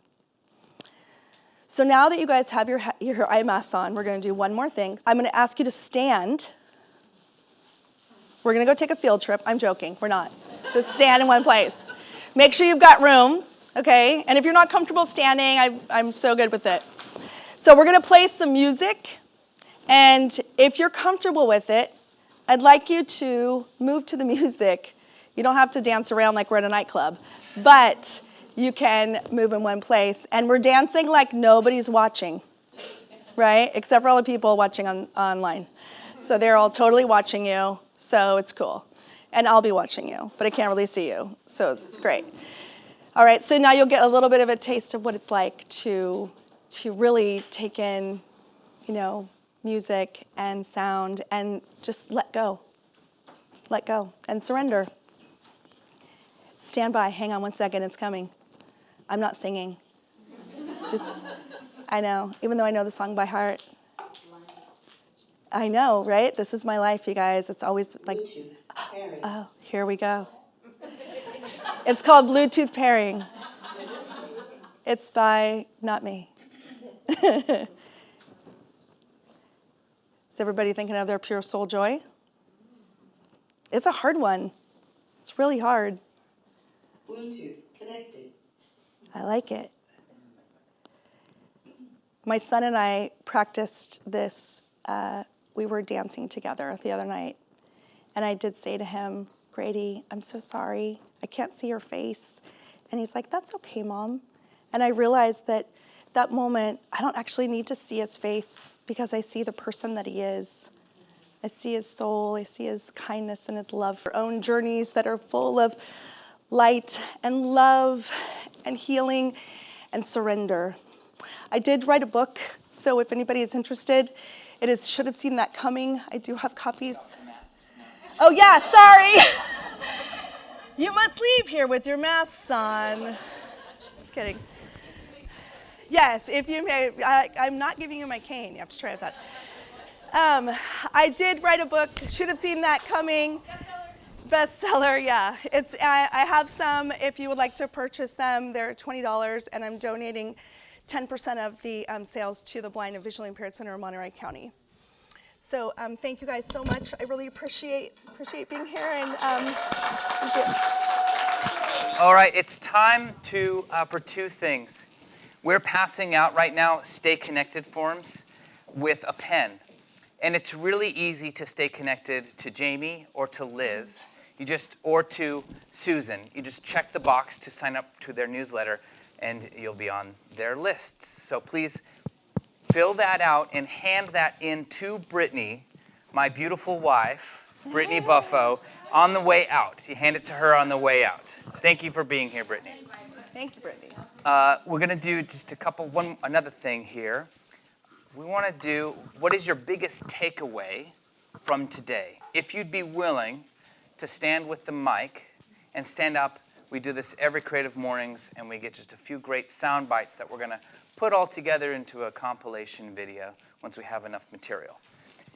So now that you guys have your eye masks on, we're going to do one more thing. I'm going to ask you to stand. We're going to go take a field trip. I'm joking. We're not. Just stand in one place. Make sure you've got room, okay? And if you're not comfortable standing, I'm so good with it. So we're going to play some music. And if you're comfortable with it, I'd like you to move to the music. You don't have to dance around like we're at a nightclub. But you can move in one place. And we're dancing like nobody's watching, right? Except for all the people watching online. So they're all totally watching you, so it's cool. And I'll be watching you, but I can't really see you, so it's great. All right, so now you'll get a little bit of a taste of what it's like to really take in, music and sound and just let go. Let go and surrender. Stand by, hang on 1 second, it's coming. I'm not singing. I know, even though I know the song by heart. I know, right? This is my life, you guys. It's always like, oh, here we go. It's called Bluetooth Pairing. It's by not me. Is everybody thinking of their pure soul joy? It's a hard one. It's really hard. Bluetooth connected. I like it. My son and I practiced this. We were dancing together the other night. And I did say to him, Grady, I'm so sorry. I can't see your face. And he's like, that's okay, Mom. And I realized that moment, I don't actually need to see his face because I see the person that he is. I see his soul. I see his kindness and his love for our own journeys that are full of light and love and healing and surrender. I did write a book, so if anybody is interested, it is Should Have Seen That Coming. I do have copies. Oh yeah, sorry. You must leave here with your masks on. Just kidding. Yes, if you may, I'm not giving you my cane. You have to try with that. I did write a book, Should Have Seen That Coming. Bestseller, yeah. I have some. If you would like to purchase them, they're $20, and I'm donating 10% of the sales to the Blind and Visually Impaired Center of Monterey County. So thank you guys so much. I really appreciate being here, and thank you. All right, it's time for two things. We're passing out right now Stay Connected forms with a pen. And it's really easy to stay connected to Jamie or to Liz, or to Susan. You just check the box to sign up to their newsletter, and you'll be on their lists. So please fill that out and hand that in to Brittany, my beautiful wife, Brittany Buffo, on the way out. You hand it to her on the way out. Thank you for being here, Brittany. Thank you, Brittany. We're going to do just another thing here. We want to do, what is your biggest takeaway from today? If you'd be willing to stand with the mic and stand up. We do this every Creative Mornings, and we get just a few great sound bites that we're going to put all together into a compilation video once we have enough material.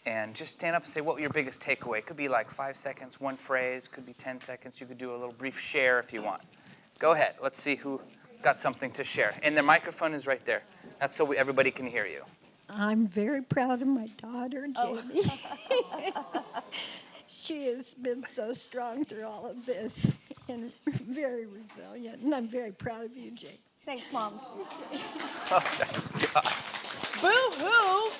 And just stand up and say what your biggest takeaway. It could be like 5 seconds, one phrase, could be 10 seconds. You could do a little brief share if you want. Go ahead. Let's see who got something to share. And the microphone is right there. That's so everybody can hear you. I'm very proud of my daughter, Jamie. She has been so strong through all of this and very resilient. And I'm very proud of you, Jake. Thanks, Mom. Oh, thank God. Boo-hoo.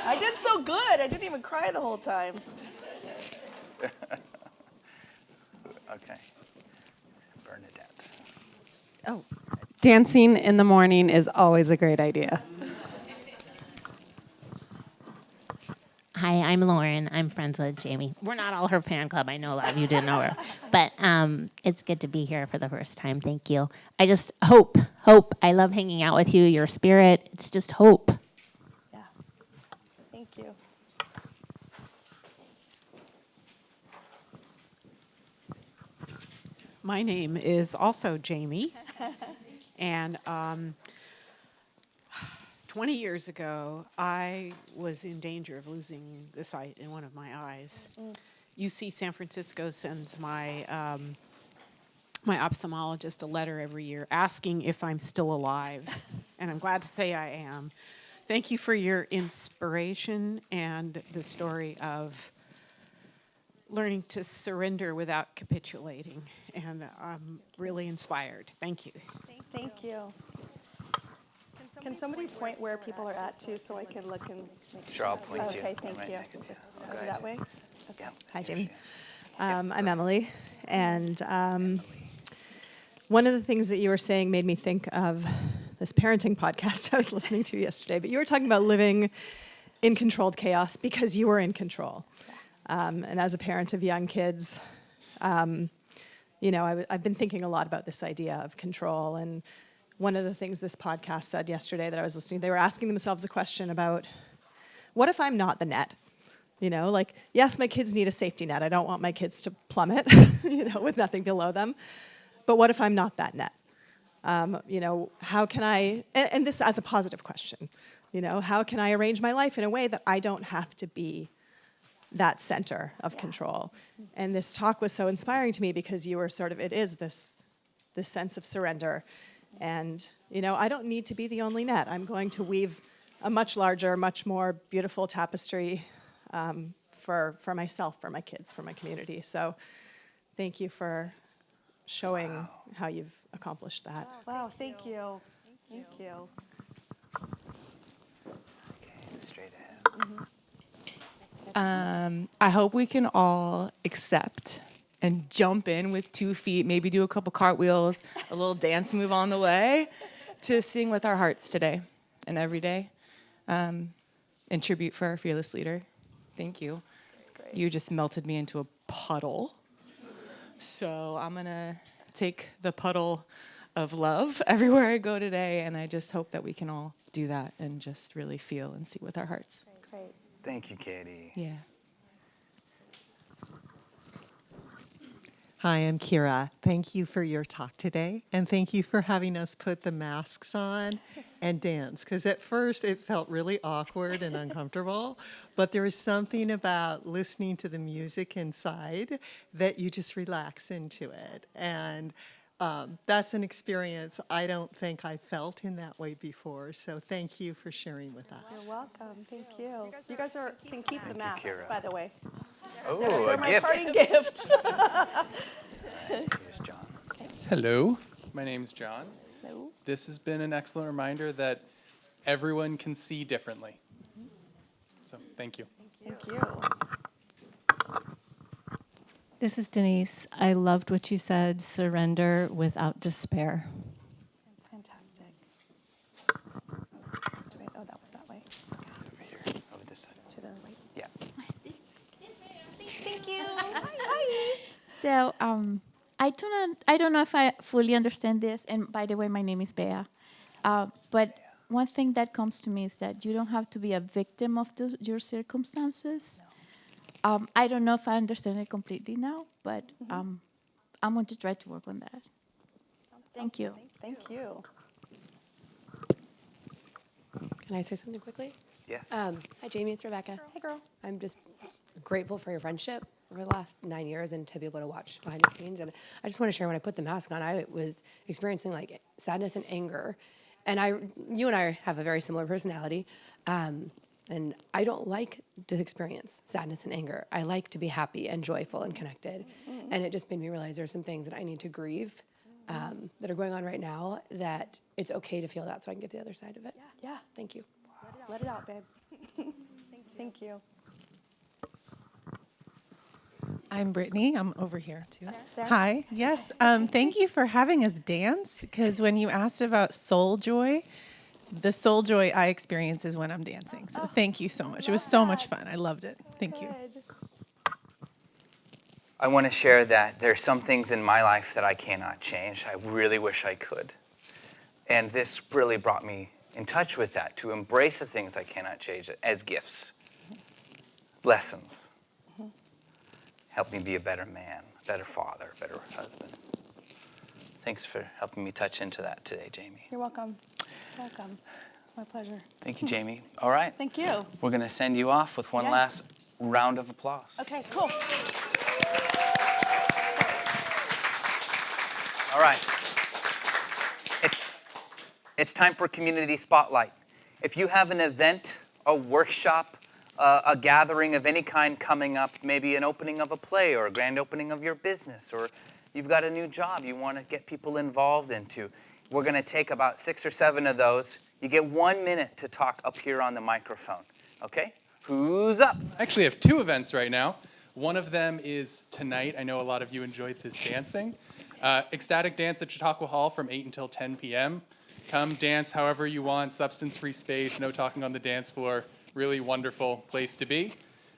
I did so good. I didn't even cry the whole time. Okay. Bernadette. Oh, dancing in the morning is always a great idea. Hi, I'm Lauren. I'm friends with Jamie. We're not all her fan club. I know a lot of you didn't know her. But it's good to be here for the first time. Thank you. I just hope. I love hanging out with you, your spirit. It's just hope. Yeah. Thank you. My name is also Jamie. And 20 years ago, I was in danger of losing the sight in one of my eyes. UC San Francisco sends my ophthalmologist a letter every year asking if I'm still alive, and I'm glad to say I am. Thank you for your inspiration and the story of learning to surrender without capitulating, and I'm really inspired. Thank you. Thank you. Can somebody point where people are at, too, so I can look and make Sure, I'll point you. Okay, thank Right you. next to you. Just over that way? Okay. Yeah. Hi, Jamie. I'm Emily, and one of the things that you were saying made me think of this parenting podcast I was listening to yesterday, but you were talking about living in controlled chaos because you were in control. And as a parent of young kids, I've been thinking a lot about this idea of control. And one of the things this podcast said yesterday that I was listening, they were asking themselves a question about, what if I'm not the net? Yes, my kids need a safety net. I don't want my kids to plummet, with nothing below them. But what if I'm not that net? How can I, and this as a positive question, how can I arrange my life in a way that I don't have to be that center of control? And this talk was so inspiring to me because you were it is this sense of surrender. And, I don't need to be the only net. I'm going to weave a much larger, much more beautiful tapestry for myself, for my kids, for my community. So thank you for showing how you've accomplished that. Wow, thank you. Thank you. Okay, straight ahead. I hope we can all accept and jump in with 2 feet, maybe do a couple cartwheels, a little dance move on the way to sing with our hearts today and every day in tribute for our fearless leader. Thank you. You just melted me into a puddle. So I'm going to take the puddle of love everywhere I go today, and I just hope that we can all do that and just really feel and see with our hearts. Great. Thank you, Katie. Yeah. Hi, I'm Kira. Thank you for your talk today, and thank you for having us put the masks on and dance, because at first it felt really awkward and uncomfortable, but there is something about listening to the music inside that you just relax into it. And that's an experience I don't think I felt in that way before, so thank you for sharing with us. You're welcome. Thank you. You guys can keep the masks, Kira. by the way. Oh, They're a my gift. parting gift. Here's John. Hello, my name's John. Hello. This has been an excellent reminder that everyone can see differently. So, thank you. Thank you. This is Denise. I loved what you said, surrender without despair. Fantastic. Oh, that was that way. Over here, over this side. To the right. Yeah. Thank you. Hi. So I don't know if I fully understand this. And by the way, my name is Bea. But one thing that comes to me is that you don't have to be a victim of your circumstances. I don't know if I understand it completely now, but I'm going to try to work on that. Thank you. Thank you. Can I say something quickly? Yes. Hi, Jamie. It's Rebecca. Hey, girl. I'm just grateful for your friendship over the last 9 years and to be able to watch behind the scenes. And I just want to share, when I put the mask on, I was experiencing like sadness and anger. And you and I have a very similar personality. And I don't like to experience sadness and anger. I like to be happy and joyful and connected. Mm-hmm. And it just made me realize there's some things that I need to grieve that are going on right now, that it's okay to feel that so I can get to the other side of it. Yeah. Thank you. Let it out, babe. Thank you. I'm Brittany. I'm over here too. There. Hi. Yes. Thank you for having us dance, because when you asked about soul joy, the soul joy I experience is when I'm dancing. So thank you so much. It was so much fun. I loved it. Thank you. I want to share that there's some things in my life that I cannot change. I really wish I could. And this really brought me in touch with that, to embrace the things I cannot change as gifts, lessons. Help me be a better man, a better father, a better husband. Thanks for helping me touch into that today, Jamie. You're welcome. Welcome. It's my pleasure. Thank you, Jamie. All right. Thank you. We're going to send you off with one Yes. last round of applause. Okay, cool. All right. It's time for Community Spotlight. If you have an event, a workshop, a gathering of any kind coming up, maybe an opening of a play or a grand opening of your business, or you've got a new job you want to get people involved into, we're going to take about 6 or 7 of those. You get 1 minute to talk up here on the microphone. Okay? Who's up? I actually have 2 events right now. One of them is tonight. I know a lot of you enjoyed this dancing. Ecstatic Dance at Chautauqua Hall from 8 until 10 p.m. Come dance however you want, substance-free space, no talking on the dance floor. Really wonderful place to be.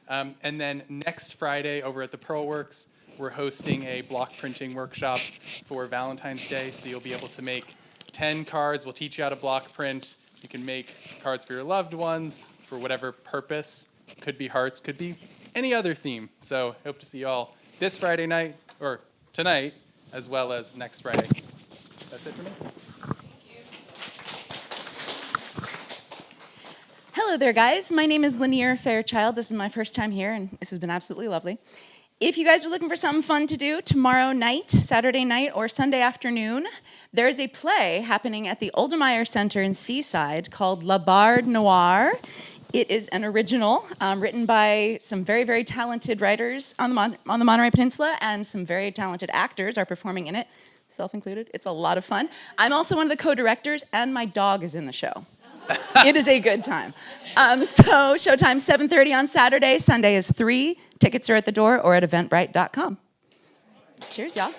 And then next Friday over at the Pearl Works, we're hosting a block printing workshop for Valentine's Day, so you'll be able to make 10 cards. We'll teach you how to block print. You can make cards for your loved ones for whatever purpose. Could be hearts, could be any other theme. So hope to see you all this Friday night, or tonight, as well as next Friday. That's it for me. Hello there, guys. My name is Lanier Fairchild. This is my first time here, and this has been absolutely lovely. If you guys are looking for something fun to do tomorrow night, Saturday night, or Sunday afternoon, there is a play happening at the Oldemeyer Center in Seaside called La Barde Noire. It is an original written by some very, very talented writers on the Monterey Peninsula, and some very talented actors are performing in it, self-included. It's a lot of fun. I'm also one of the co-directors, and my dog is in the show. It is a good time. So showtime 7:30 on Saturday. Sunday is 3. Tickets are at the door or at eventbrite.com. Cheers, y'all.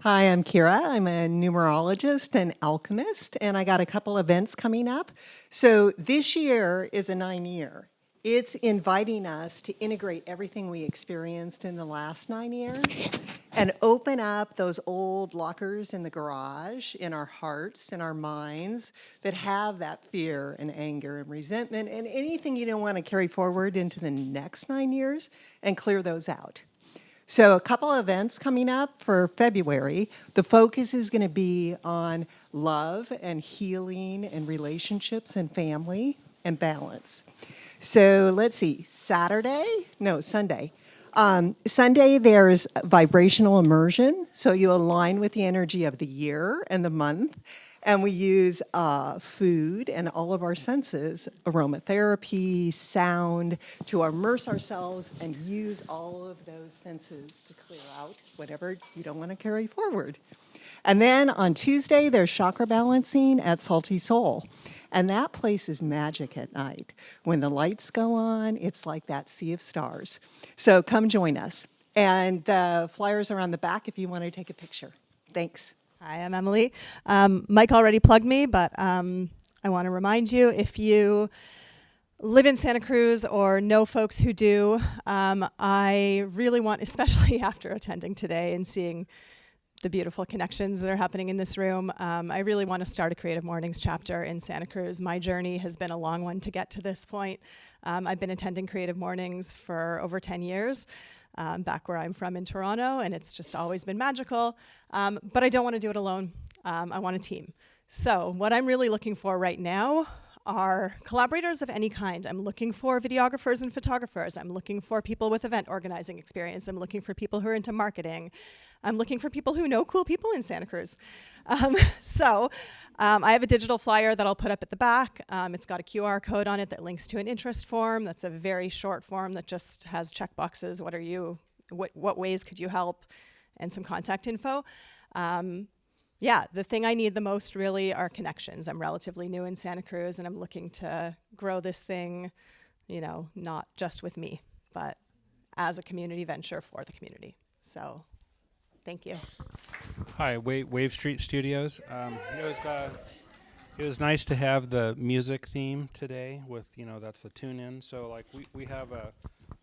Hi, I'm Kira. I'm a numerologist and alchemist, and I got a couple events coming up. So this year is a 9-year. It's inviting us to integrate everything we experienced in the last 9 years and open up those old lockers in the garage, in our hearts, in our minds that have that fear and anger and resentment and anything you don't want to carry forward into the next 9 years, and clear those out. So a couple of events coming up for February. The focus is going to be on love and healing and relationships and family and balance. So let's see, Sunday. Sunday, there's vibrational immersion. So you align with the energy of the year and the month. And we use food and all of our senses, aromatherapy, sound, to immerse ourselves and use all of those senses to clear out whatever you don't want to carry forward. And then on Tuesday, there's chakra balancing at Salty Soul. And that place is magic at night. When the lights go on, it's like that sea of stars. So come join us. And the flyers are on the back if you want to take a picture. Thanks. Hi, I'm Emily. Mike already plugged me, but I want to remind you, if you live in Santa Cruz or know folks who do, I really want, especially after attending today and seeing the beautiful connections that are happening in this room, I really want to start a Creative Mornings chapter in Santa Cruz. My journey has been a long one to get to this point. I've been attending Creative Mornings for over 10 years. Back where I'm from in Toronto, and it's just always been magical. But I don't want to do it alone. I want a team. So what I'm really looking for right now are collaborators of any kind. I'm looking for videographers and photographers. I'm looking for people with event organizing experience. I'm looking for people who are into marketing. I'm looking for people who know cool people in Santa Cruz. So I have a digital flyer that I'll put up at the back. It's got a QR code on it that links to an interest form. That's a very short form that just has checkboxes. What ways could you help? And some contact info. Yeah, the thing I need the most really are connections. I'm relatively new in Santa Cruz, and I'm looking to grow this thing, not just with me, but as a community venture for the community. So thank you. Hi, Wave Street Studios. It was nice to have the music theme today with, that's the tune in. So we have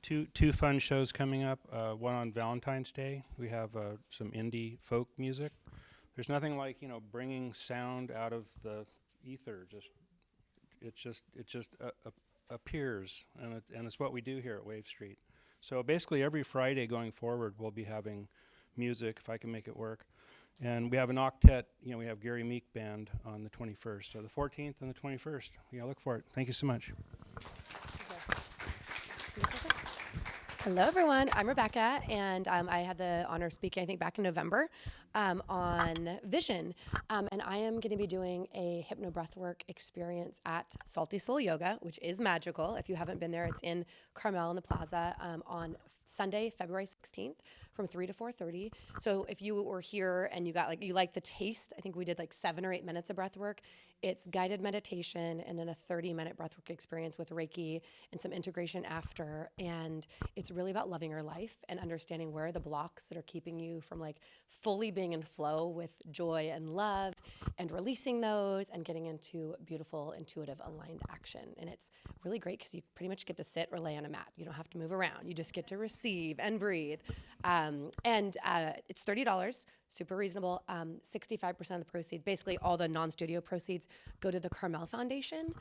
two fun shows coming up, one on Valentine's Day. We have some indie folk music. There's nothing like, bringing sound out of the ether. It just appears, and it's what we do here at Wave Street. So basically every Friday going forward, we'll be having music, if I can make it work. And we have an octet, we have Gary Meek Band on the 21st. So the 14th and the 21st. Look for it. Thank you so much. Hello, everyone. I'm Rebecca, and I had the honor of speaking, I think, back in November on vision. And I am going to be doing a hypnobreathwork experience at Salty Soul Yoga, which is magical. If you haven't been there, it's in Carmel in the Plaza on Sunday, February 16th from 3 to 4:30. So if you were here and you like the taste, I think we did like 7 or 8 minutes of breath work. It's guided meditation and then a 30-minute breathwork experience with Reiki and some integration after. And it's really about loving your life and understanding where are the blocks that are keeping you from like fully being in flow with joy and love, and releasing those and getting into beautiful, intuitive, aligned action. And it's really great because you pretty much get to sit or lay on a mat. You don't have to move around. You just get to receive and breathe. It's $30, super reasonable. 65% of the proceeds, basically all the non-studio proceeds, go to the Carmel Foundation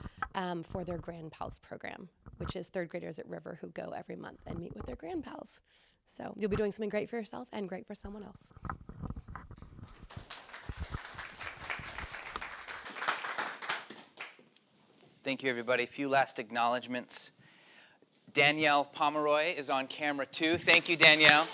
for their Grand Pals program, which is third graders at River who go every month and meet with their Grand Pals. So you'll be doing something great for yourself and great for someone else. Thank you, everybody. A few last acknowledgments. Danielle Pomeroy is on camera too. Thank you, Danielle.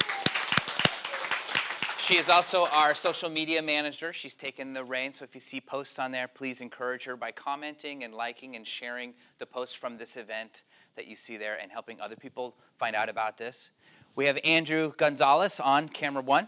She is also our social media manager. She's taken the reins, so if you see posts on there, please encourage her by commenting and liking and sharing the posts from this event that you see there and helping other people find out about this. We have Andrew Gonzalez on camera 1.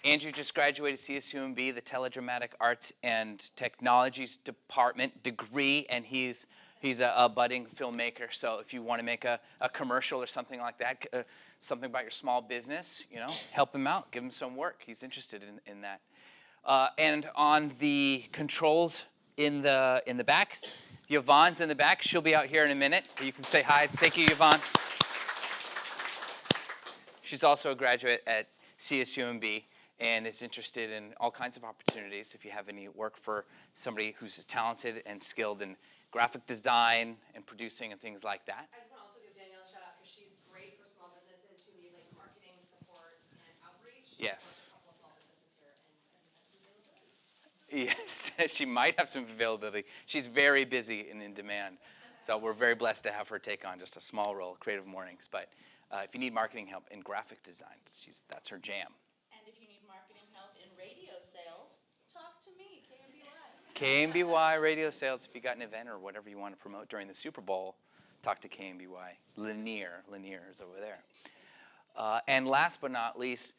Andrew just graduated CSUMB, the Teledramatic Arts and Technologies Department degree, and he's a budding filmmaker. So if you want to make a commercial or something like that, something about your small business, help him out, give him some work. He's interested in that. And on the controls in the back, Yvonne's in the back. She'll be out here in a minute. You can say hi. Thank you, Yvonne. She's also a graduate at CSUMB and is interested in all kinds of opportunities. If you have any work for somebody who's talented and skilled in graphic design and producing and things like that. I just want to also give Danielle a shout out because she's great for small businesses who need like marketing support and outreach. Yes. Yes, she might have some availability. She's very busy and in demand. So we're very blessed to have her take on just a small role, Creative Mornings. But if you need marketing help in graphic design, that's her jam. And if you need marketing help in radio sales, talk to me, KMBY. KMBY radio sales, if you got an event or whatever you want to promote during the Super Bowl, talk to KMBY. Lanier is over there. And last but not least,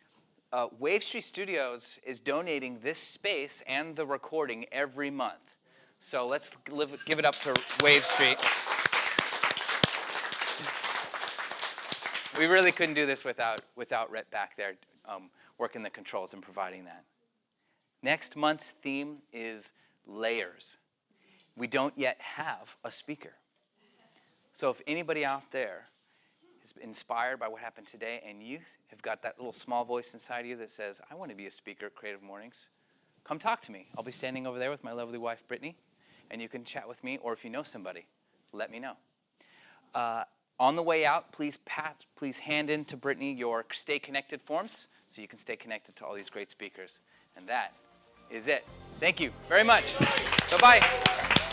Wave Street Studios is donating this space and the recording every month. So let's give it up to Wave Street. We really couldn't do this without Rhett back there working the controls and providing that. Next month's theme is layers. We don't yet have a speaker. So if anybody out there is inspired by what happened today and you have got that little small voice inside of you that says, I want to be a speaker at Creative Mornings, come talk to me. I'll be standing over there with my lovely wife, Brittany, and you can chat with me, or if you know somebody, let me know. On the way out, please hand in to Brittany your Stay Connected forms so you can stay connected to all these great speakers. And that is it. Thank you very much. Bye-bye.